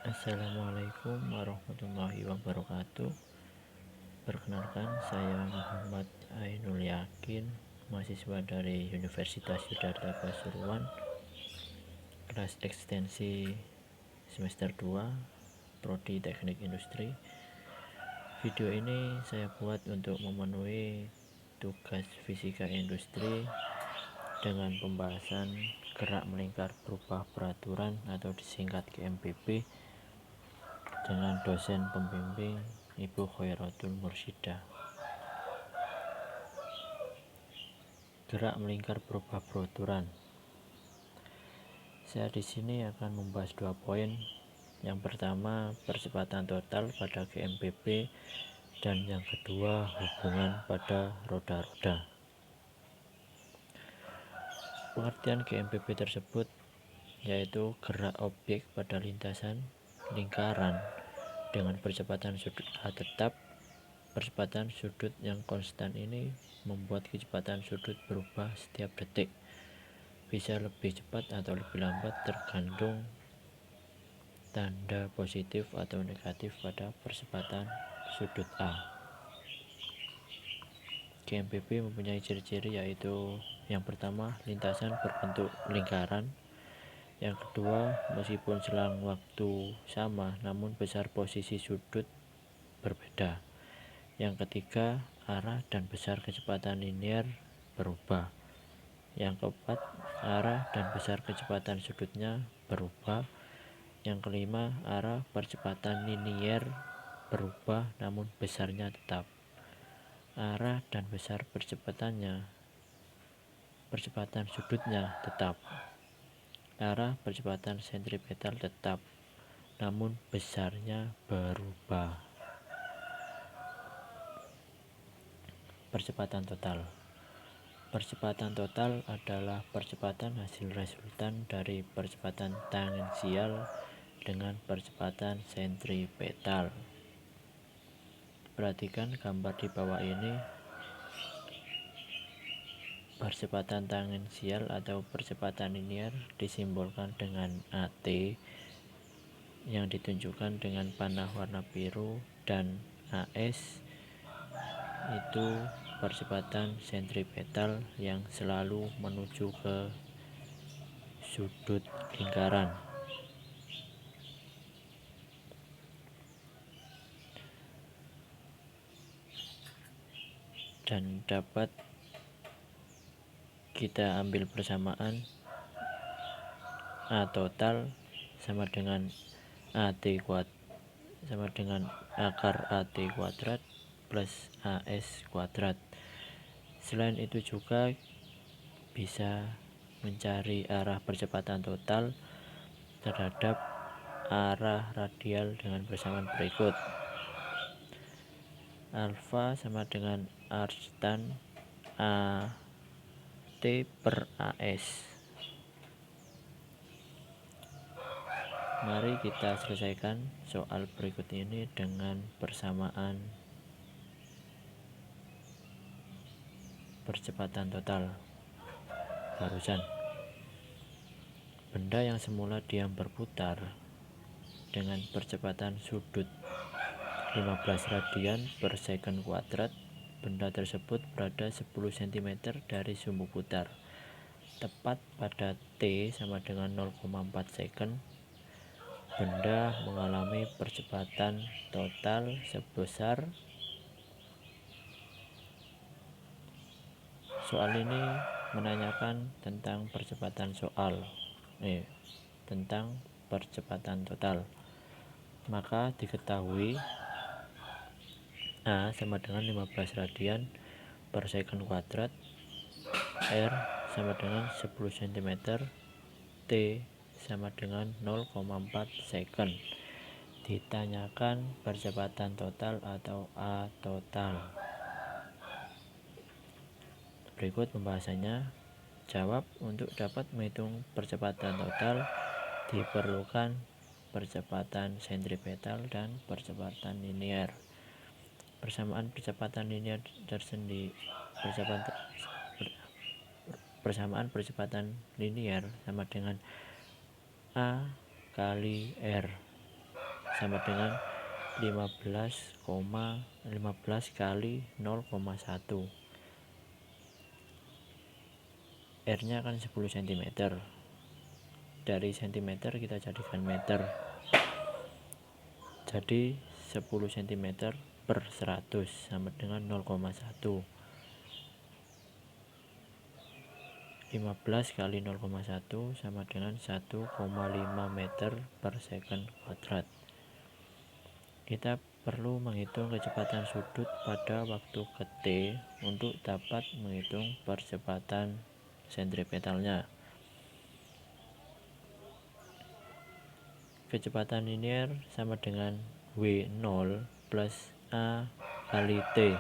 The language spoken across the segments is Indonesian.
Assalamualaikum warahmatullahi wabarakatuh. Perkenalkan, saya Muhammad Ainul Yakin, mahasiswa dari Universitas Yudharta Pasuruan, kelas ekstensi semester 2, Prodi Teknik Industri. Video ini saya buat untuk memenuhi tugas fisika industri dengan pembahasan gerak melingkar berubah peraturan atau disingkat GMBP dengan dosen pembimbing Ibu Khairatul Mursyida. Gerak melingkar berubah peraturan. Saya di sini akan membahas 2 poin. Yang pertama, percepatan total pada GMBP, dan yang kedua, hubungan pada roda-roda. Pengertian GMBP tersebut yaitu gerak objek pada lintasan lingkaran dengan percepatan sudut A tetap. Percepatan sudut yang konstan ini membuat kecepatan sudut berubah setiap detik, bisa lebih cepat atau lebih lambat tergantung tanda positif atau negatif pada percepatan sudut A. GMBP mempunyai ciri-ciri yaitu yang pertama, lintasan berbentuk lingkaran. Yang kedua, meskipun selang waktu sama namun besar posisi sudut berbeda. Yang ketiga, arah dan besar kecepatan linier berubah. Yang keempat, arah dan besar kecepatan sudutnya berubah. Yang kelima, arah percepatan linier berubah namun besarnya tetap. Arah dan besar percepatan sudutnya tetap. Arah percepatan sentripetal tetap, namun besarnya berubah. Percepatan total. Percepatan total adalah percepatan hasil resultan dari percepatan tangensial dengan percepatan sentripetal. Perhatikan gambar di bawah ini. Percepatan tangensial atau percepatan linier disimbolkan dengan AT yang ditunjukkan dengan panah warna biru, dan AS itu percepatan sentripetal yang selalu menuju ke sudut lingkaran. Dan dapat kita ambil persamaan A total sama dengan AT kuadrat sama dengan akar AT kuadrat plus AS kuadrat. Selain itu juga bisa mencari arah percepatan total terhadap arah radial dengan persamaan berikut. Alfa sama dengan Arstan AT per AS. Mari kita selesaikan soal berikut ini dengan persamaan percepatan total barusan. Benda yang semula diam berputar dengan percepatan sudut 15 radian per second kuadrat. Benda tersebut berada 10 cm dari sumbu putar. Tepat pada T sama dengan 0,4 second, benda mengalami percepatan total sebesar. Soal ini menanyakan tentang percepatan total. Maka diketahui A sama dengan 15 radian per second kuadrat, R sama dengan 10 cm, T sama dengan 0,4 second. Ditanyakan percepatan total atau A total. Berikut pembahasannya. Jawab. Untuk dapat menghitung percepatan total diperlukan percepatan sentripetal dan percepatan linier. Persamaan percepatan linier persamaan percepatan linier sama dengan A kali R. sama dengan 15 kali 0,1. R nya kan 10 cm, dari cm kita jadikan meter, jadi 10 cm per 100 sama dengan 0,1. 15 kali 0,1 sama dengan 1,5 meter per second kuadrat. Kita perlu menghitung kecepatan sudut pada waktu ke T untuk dapat menghitung percepatan sentripetalnya. Kecepatan linier sama dengan W0 plus A kali T.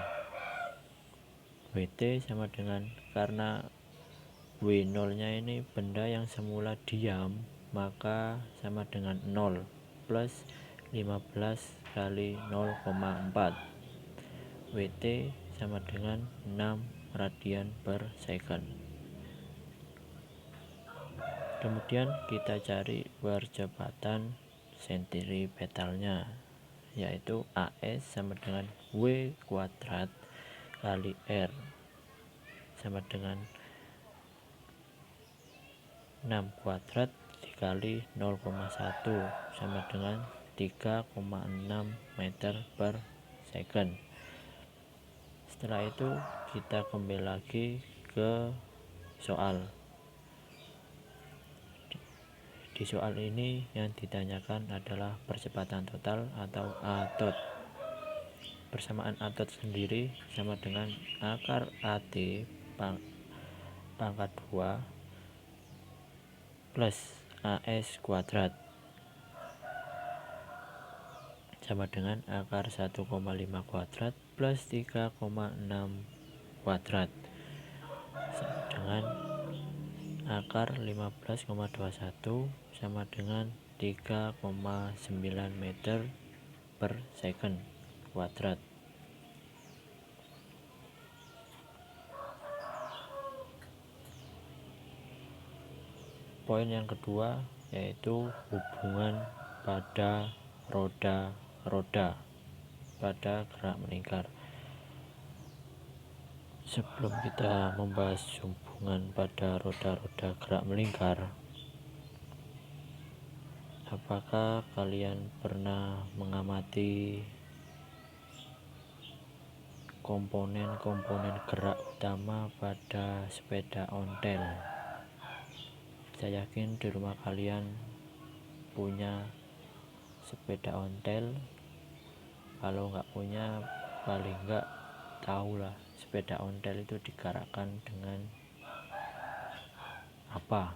WT sama dengan, karena W0 nya ini benda yang semula diam, maka sama dengan 0 plus 15 kali 0,4. WT sama dengan 6 radian per second. Kemudian kita cari percepatan sentripetalnya, yaitu AS sama dengan W kuadrat kali R sama dengan 6 kuadrat dikali 0,1 sama dengan 3,6 meter per second. Setelah itu kita kembali lagi ke soal. Di soal ini yang ditanyakan adalah percepatan total atau ATOT. Persamaan ATOT sendiri sama dengan akar AT pangkat 2 plus AS kuadrat sama dengan akar 1,5 kuadrat plus 3,6 kuadrat dengan akar 15,21 sama dengan 3,9 meter per second kuadrat. Poin yang kedua yaitu hubungan pada roda-roda pada gerak melingkar. Sebelum kita membahas hubungan pada roda-roda gerak melingkar, apakah kalian pernah mengamati komponen-komponen gerak utama pada sepeda ontel? Saya yakin di rumah kalian punya sepeda ontel. Kalau nggak punya, paling nggak tahulah sepeda ontel itu digerakkan dengan apa.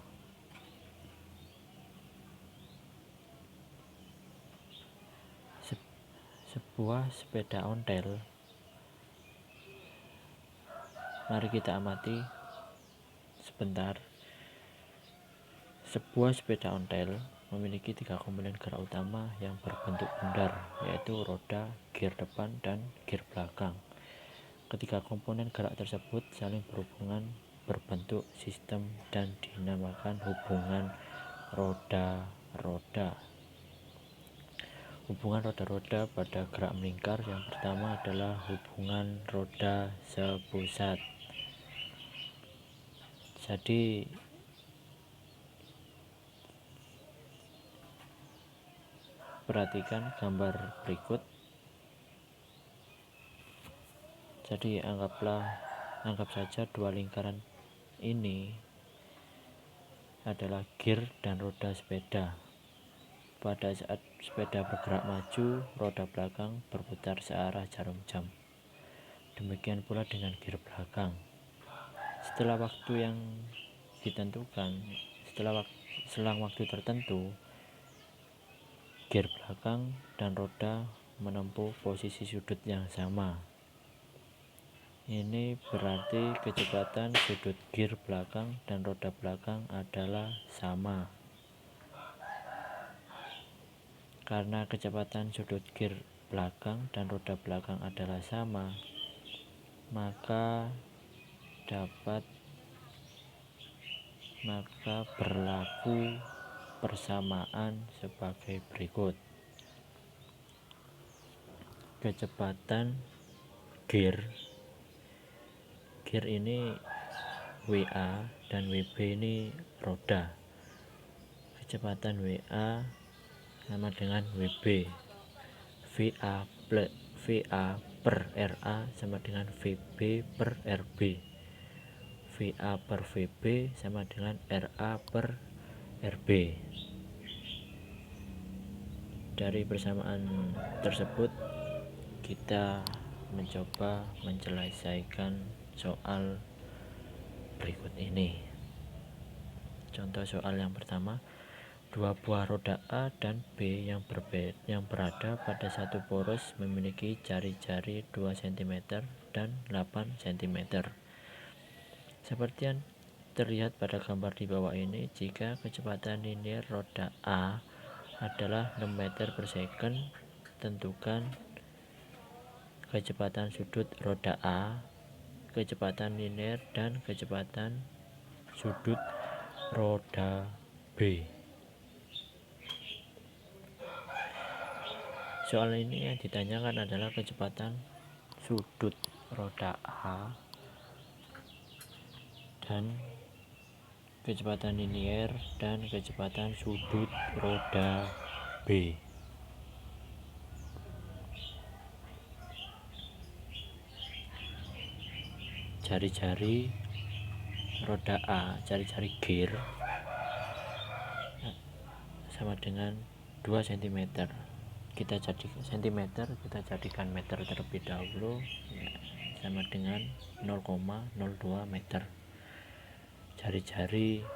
Sebuah sepeda ontel, mari kita amati sebentar. Sebuah sepeda ontel memiliki 3 komponen gerak utama yang berbentuk bundar, yaitu roda, gir depan, dan gir belakang. Ketiga komponen gerak tersebut saling berhubungan berbentuk sistem dan dinamakan hubungan roda-roda. Hubungan roda-roda pada gerak melingkar yang pertama adalah hubungan roda sepusat. Jadi perhatikan gambar berikut. Jadi anggap saja dua lingkaran ini adalah gir dan roda sepeda. Pada saat sepeda bergerak maju, roda belakang berputar searah jarum jam. Demikian pula dengan gir belakang. Setelah waktu yang ditentukan, selang waktu tertentu, gir belakang dan roda menempuh posisi sudut yang sama. Ini berarti kecepatan sudut gir belakang dan roda belakang adalah sama. Karena kecepatan sudut gir belakang dan roda belakang adalah sama, maka berlaku persamaan sebagai berikut. kecepatan gear ini WA dan WB ini roda. Kecepatan WA sama dengan WB. VA per RA sama dengan VB per RB. VA per VB sama dengan RA per RB. Dari persamaan tersebut kita mencoba menyelesaikan soal berikut ini. Contoh soal yang pertama, dua buah roda A dan B yang berada pada satu poros memiliki jari-jari 2 cm dan 8 cm. Seperti yang terlihat pada gambar di bawah ini, jika kecepatan linier roda A adalah 6 meter per second, tentukan kecepatan sudut roda A, kecepatan linier, dan kecepatan sudut roda B. Soal ini yang ditanyakan adalah kecepatan sudut roda A dan kecepatan linier dan kecepatan sudut roda B. Jari-jari roda A, jari-jari gear sama dengan 2 cm. Kita jadikan cm, kita jadikan meter terlebih dahulu, sama dengan 0,02 meter. Jari-jari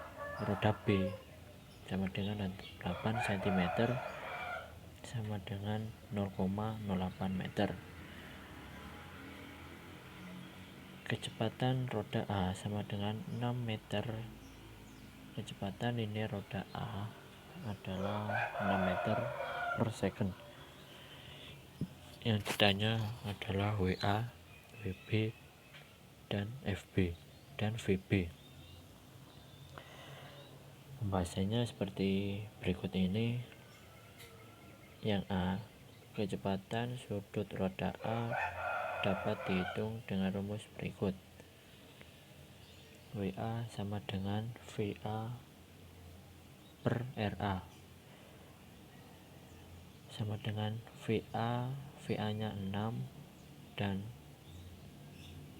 roda B sama dengan 8 cm sama dengan 0,08 meter. Kecepatan roda A sama dengan 6 meter. Kecepatan linier roda A adalah 6 meter per second. Yang ditanya adalah WA, WB, dan FB dan VB. Pembahasannya seperti berikut ini. Yang A, kecepatan sudut roda A dapat dihitung dengan rumus berikut. WA sama dengan VA per RA sama dengan VA nya 6 dan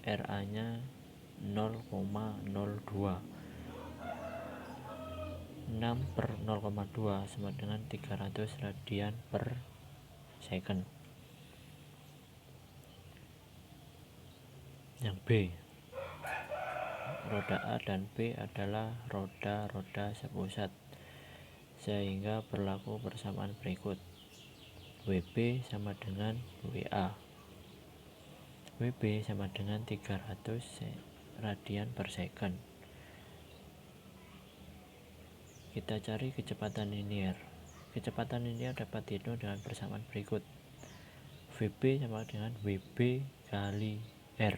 RA nya 0,02. 6 per 0,2 sama dengan 300 radian per second. Yang B, roda A dan B adalah roda-roda sepusat, sehingga berlaku persamaan berikut. WB sama dengan WA. WB sama dengan 300 radian per second. Kita cari kecepatan linier. Kecepatan linier dapat dihitung dengan persamaan berikut. VB sama dengan WB kali R.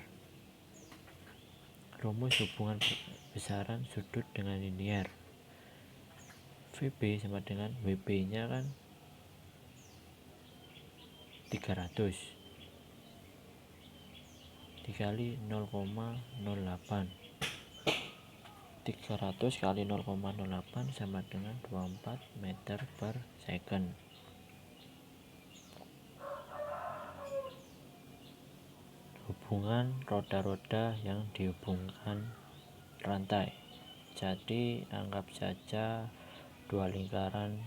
Rumus hubungan besaran sudut dengan linier. VB sama dengan WB nya kan 300 dikali 0,08. 300 kali 0,08 sama dengan 24 meter per second. Hubungan roda-roda yang dihubungkan rantai. Jadi anggap saja dua lingkaran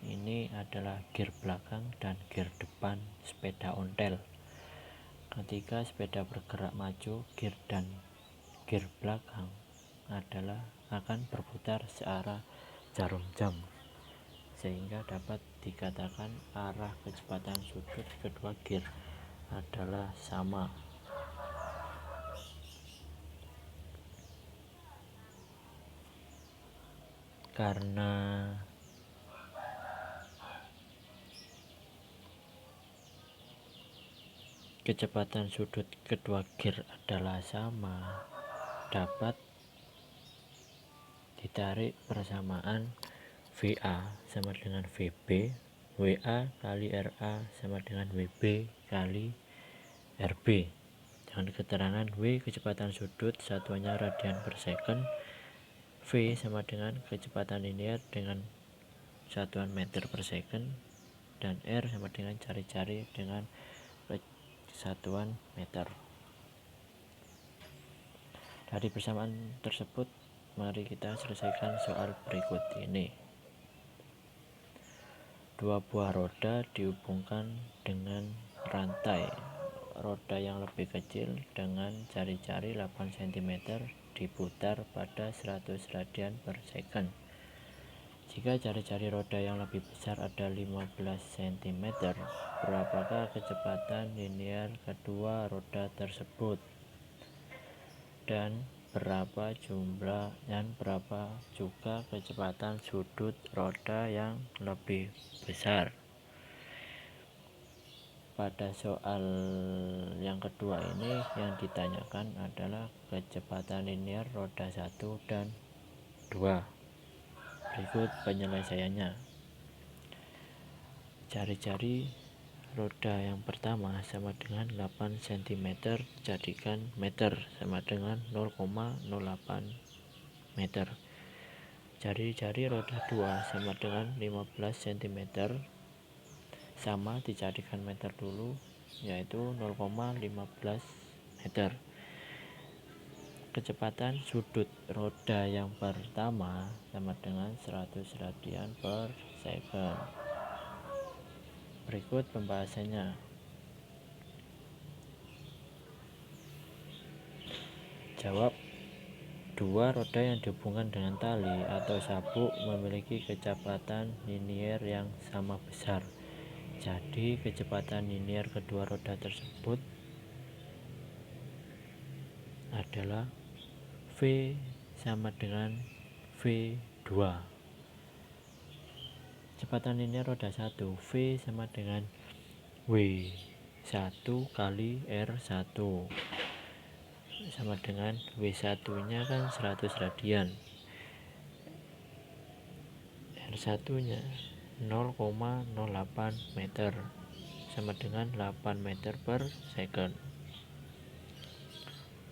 ini adalah gear belakang dan gear depan sepeda ontel. Ketika sepeda bergerak maju, gear dan gear belakang akan berputar searah jarum jam, sehingga dapat dikatakan arah kecepatan sudut kedua gear adalah sama. Karena kecepatan sudut kedua gear adalah sama, dapat ditarik persamaan VA sama dengan VB WA kali RA sama dengan WB kali RB. Dengan keterangan W kecepatan sudut satuannya radian per second, V sama dengan kecepatan linear dengan satuan meter per second, dan R sama dengan cari-cari dengan satuan meter. Dari persamaan tersebut, mari kita selesaikan soal berikut ini. Dua buah roda dihubungkan dengan rantai. Roda yang lebih kecil dengan jari-jari 8 cm diputar pada 100 radian per second. Jika jari-jari roda yang lebih besar ada 15 cm, berapakah kecepatan linear kedua roda tersebut? Dan berapa juga kecepatan sudut roda yang lebih besar? Pada soal yang kedua ini yang ditanyakan adalah kecepatan linear roda 1 dan 2. Berikut penyelesaiannya. Jari-jari roda yang pertama sama dengan 8 cm, jadikan meter sama dengan 0,08 meter. Jari-jari roda 2 sama dengan 15 cm, sama dijadikan meter dulu, yaitu 0,15 meter. Kecepatan sudut roda yang pertama sama dengan 100 radian per second. Berikut pembahasannya. Jawab. Dua roda yang dihubungkan dengan tali atau sabuk memiliki kecepatan linear yang sama besar. Jadi kecepatan linear kedua roda tersebut adalah V sama dengan V2. Kecepatan linear roda 1 V sama dengan W1 kali R1 sama dengan W1 nya kan 100 radian, R1 nya 0,08 meter sama dengan 8 meter per second.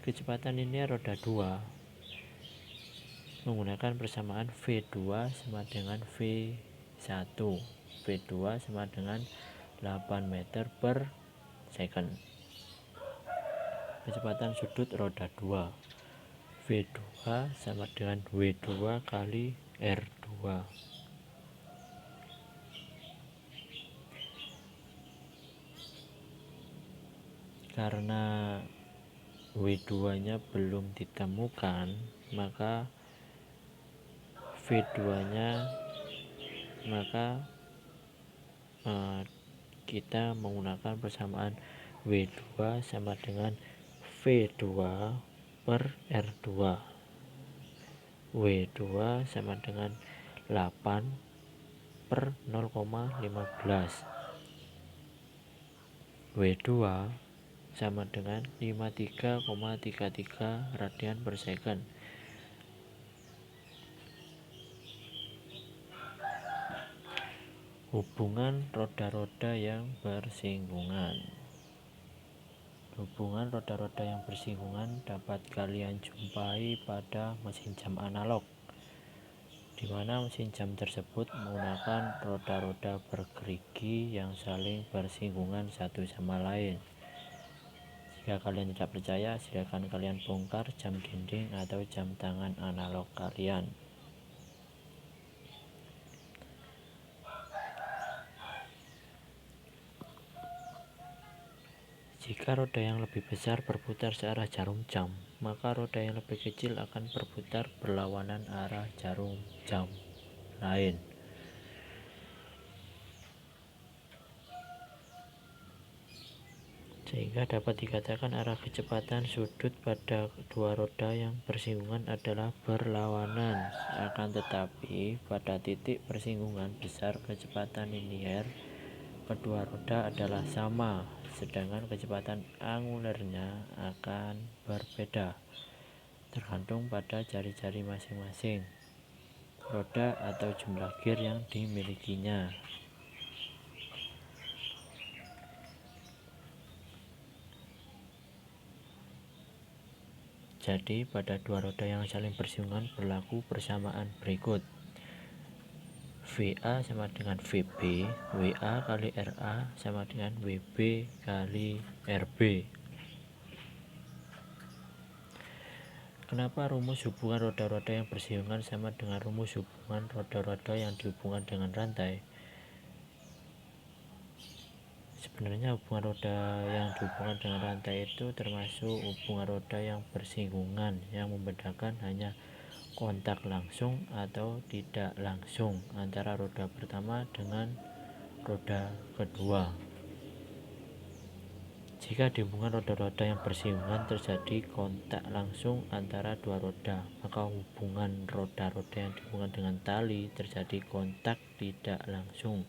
Kecepatan linear roda 2 menggunakan persamaan V2 sama dengan V1. V2 sama dengan 8 meter per second. Kecepatan sudut roda 2 V2 sama dengan W2 kali R2. Karena W2 nya belum ditemukan, maka V2 nya kita menggunakan persamaan W2 sama dengan V2 per R2. W2 sama dengan 8 per 0,15. W2 sama dengan 53,33 radian per second. Hubungan roda-roda yang bersinggungan. Hubungan roda-roda yang bersinggungan dapat kalian jumpai pada mesin jam analog, di mana mesin jam tersebut menggunakan roda-roda bergerigi yang saling bersinggungan satu sama lain. Jika kalian tidak percaya, silakan kalian bongkar jam dinding atau jam tangan analog kalian. Jika roda yang lebih besar berputar searah jarum jam, maka roda yang lebih kecil akan berputar berlawanan arah jarum jam lain. Sehingga dapat dikatakan arah kecepatan sudut pada dua roda yang bersinggungan adalah berlawanan. Akan tetapi pada titik persinggungan besar kecepatan linear kedua roda adalah sama, sedangkan kecepatan angulernya akan berbeda, tergantung pada jari-jari masing-masing roda atau jumlah gear yang dimilikinya. Jadi pada dua roda yang saling bersinggungan berlaku persamaan berikut. VA sama dengan VB, WA kali RA sama dengan WB kali RB. Kenapa rumus hubungan roda-roda yang bersinggungan sama dengan rumus hubungan roda-roda yang dihubungkan dengan rantai? Sebenarnya hubungan roda yang dihubungkan dengan rantai itu termasuk hubungan roda yang bersinggungan, yang membedakan hanya kontak langsung atau tidak langsung antara roda pertama dengan roda kedua. Jika di hubungan roda-roda yang bersinggungan terjadi kontak langsung antara dua roda, maka hubungan roda-roda yang dihubungkan dengan tali terjadi kontak tidak langsung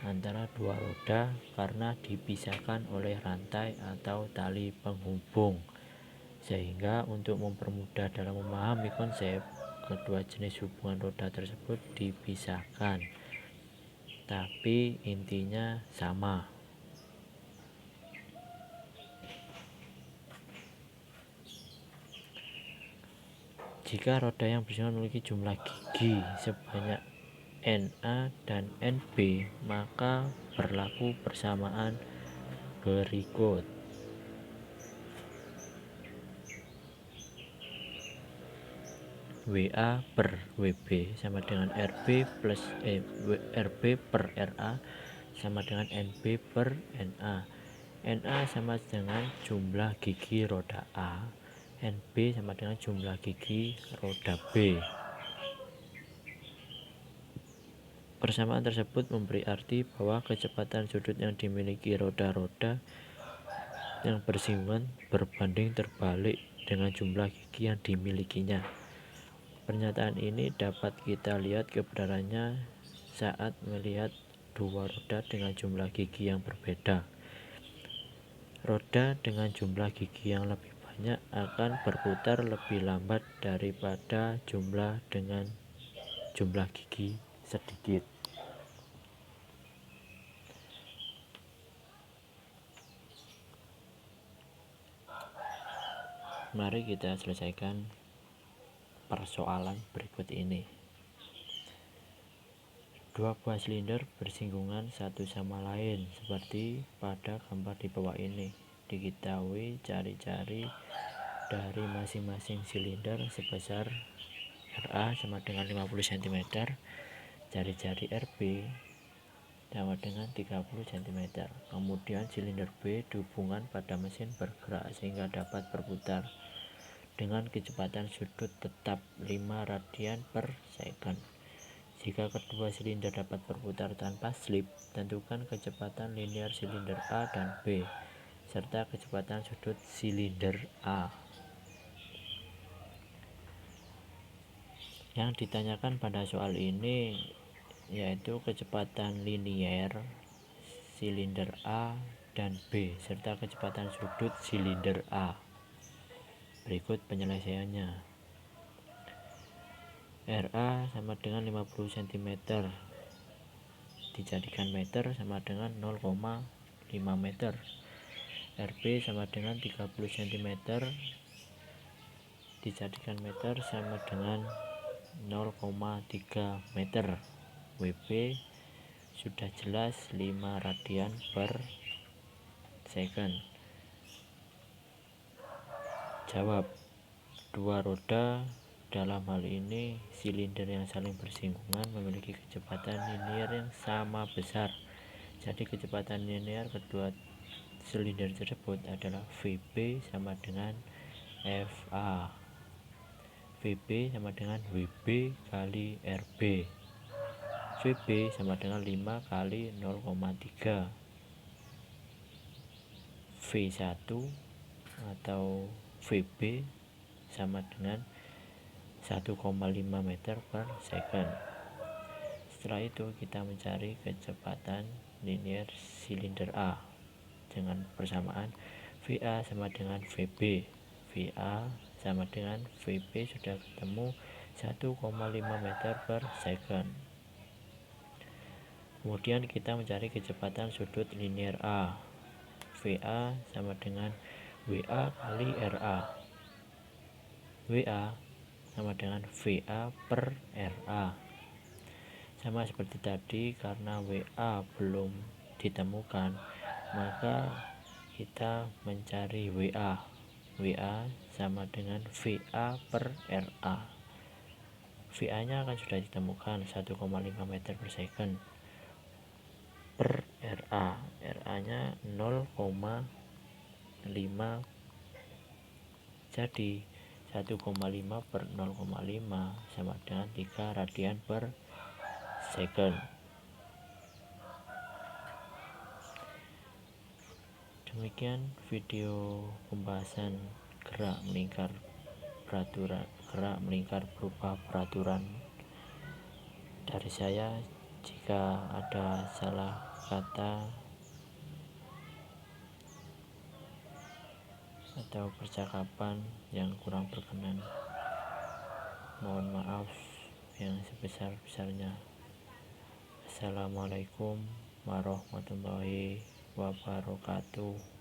antara dua roda karena dipisahkan oleh rantai atau tali penghubung. Sehingga untuk mempermudah dalam memahami konsep, kedua jenis hubungan roda tersebut dipisahkan, tapi intinya sama. Jika roda yang bersinggungan memiliki jumlah gigi sebanyak Na dan Nb, maka berlaku persamaan berikut. WA per WB sama dengan RB per RA sama dengan NB per NA. NA sama dengan jumlah gigi roda A, NB sama dengan jumlah gigi roda B. Persamaan tersebut memberi arti bahwa kecepatan sudut yang dimiliki roda-roda yang bersinggungan berbanding terbalik dengan jumlah gigi yang dimilikinya. Pernyataan ini dapat kita lihat kebenarannya saat melihat dua roda dengan jumlah gigi yang berbeda. Roda dengan jumlah gigi yang lebih banyak akan berputar lebih lambat daripada jumlah dengan jumlah gigi sedikit. Mari kita selesaikan persoalan berikut ini. Dua buah silinder bersinggungan satu sama lain seperti pada gambar di bawah ini. Diketahui jari-jari dari masing-masing silinder sebesar RA sama dengan 50 cm, jari-jari RB sama dengan 30 cm. Kemudian silinder B dihubungkan pada mesin bergerak sehingga dapat berputar dengan kecepatan sudut tetap 5 radian per second. Jika kedua silinder dapat berputar tanpa slip, tentukan kecepatan linear silinder A dan B serta kecepatan sudut silinder A. Yang ditanyakan pada soal ini yaitu kecepatan linear silinder A dan B serta kecepatan sudut silinder A. Berikut penyelesaiannya. RA sama dengan 50 cm dijadikan meter sama dengan 0,5 meter. RB sama dengan 30 cm dijadikan meter sama dengan 0,3 meter. WB sudah jelas 5 radian per second. Jawab. Dua roda dalam hal ini silinder yang saling bersinggungan memiliki kecepatan linear yang sama besar. Jadi kecepatan linear kedua silinder tersebut adalah VB sama dengan FA. VB sama dengan WB kali RB. VB sama dengan 5 kali 0,3. V1 atau VB sama dengan 1,5 meter per second. Setelah itu kita mencari kecepatan linear silinder A dengan persamaan VA sama dengan VB. VA sama dengan VB sudah ketemu 1,5 meter per second. Kemudian kita mencari kecepatan sudut linear A. VA sama dengan WA kali RA. WA sama dengan VA per RA. Sama seperti tadi, karena WA belum ditemukan, maka kita mencari WA. WA sama dengan VA per RA. VA nya akan sudah ditemukan 1,5 meter per second per RA. RA nya 0,5, jadi 1,5 per 0,5 sama dengan 3 radian per second. Demikian video pembahasan gerak melingkar berupa peraturan dari saya. Jika ada salah kata atau percakapan yang kurang berkenan, mohon maaf yang sebesar-besarnya. Assalamualaikum warahmatullahi wabarakatuh.